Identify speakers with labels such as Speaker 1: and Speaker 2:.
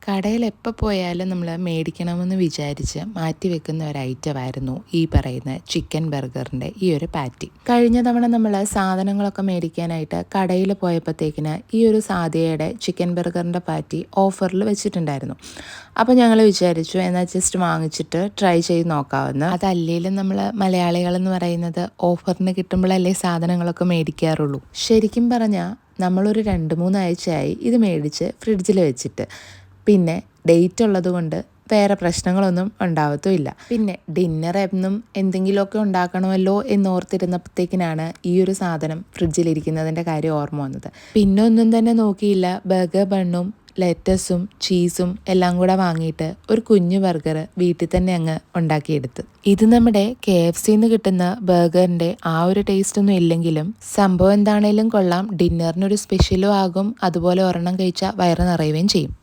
Speaker 1: കടയിൽ എപ്പോൾ പോയാലും നമ്മൾ മേടിക്കണമെന്ന് വിചാരിച്ച് മാറ്റി വെക്കുന്ന ഒരു ഐറ്റമായിരുന്നു ഈ പറയുന്ന ചിക്കൻ ബർഗറിൻ്റെ ഈ ഒരു പാറ്റി. കഴിഞ്ഞ തവണ നമ്മൾ സാധനങ്ങളൊക്കെ മേടിക്കാനായിട്ട് കടയിൽ പോയപ്പോഴത്തേക്കിന് ഈ ഒരു സാധ്യയുടെ ചിക്കൻ ബർഗറിൻ്റെ പാറ്റി ഓഫറിൽ വെച്ചിട്ടുണ്ടായിരുന്നു. അപ്പോൾ ഞങ്ങൾ വിചാരിച്ചു എന്നാൽ ജസ്റ്റ് വാങ്ങിച്ചിട്ട് ട്രൈ ചെയ്ത് നോക്കാമെന്ന്. അതല്ലേലും നമ്മൾ മലയാളികളെന്ന് പറയുന്നത് ഓഫറിന് കിട്ടുമ്പോഴല്ലേ സാധനങ്ങളൊക്കെ മേടിക്കാറുള്ളൂ. ശരിക്കും പറഞ്ഞാൽ നമ്മളൊരു 2-3 ആഴ്ചയായി ഇത് മേടിച്ച് ഫ്രിഡ്ജിൽ വെച്ചിട്ട്. പിന്നെ ഡേറ്റ് ഉള്ളത് കൊണ്ട് വേറെ പ്രശ്നങ്ങളൊന്നും ഉണ്ടാവത്തുമില്ല. പിന്നെ ഡിന്നർ എന്നും എന്തെങ്കിലുമൊക്കെ ഉണ്ടാക്കണമല്ലോ എന്നോർത്തിരുന്നപ്പോഴത്തേക്കിനാണ് ഈ ഒരു സാധനം ഫ്രിഡ്ജിലിരിക്കുന്നതിൻ്റെ കാര്യം ഓർമ്മ വന്നത്. പിന്നെ ഒന്നും തന്നെ നോക്കിയില്ല, ബർഗർ ബണ്ണും ലെറ്റസും ചീസും എല്ലാം കൂടെ വാങ്ങിയിട്ട് ഒരു കുഞ്ഞു ബർഗർ വീട്ടിൽ തന്നെ അങ്ങ് ഉണ്ടാക്കിയെടുത്ത്. ഇത് നമ്മുടെ KFCന്ന് കിട്ടുന്ന ബർഗറിൻ്റെ ആ ഒരു ടേസ്റ്റ് ഒന്നും ഇല്ലെങ്കിലും സംഭവം എന്താണേലും കൊള്ളാം. ഡിന്നറിനൊരു സ്പെഷ്യലും ആകും, അതുപോലെ ഒരെണ്ണം കഴിച്ചാൽ വയറ് നിറയുകയും ചെയ്യും.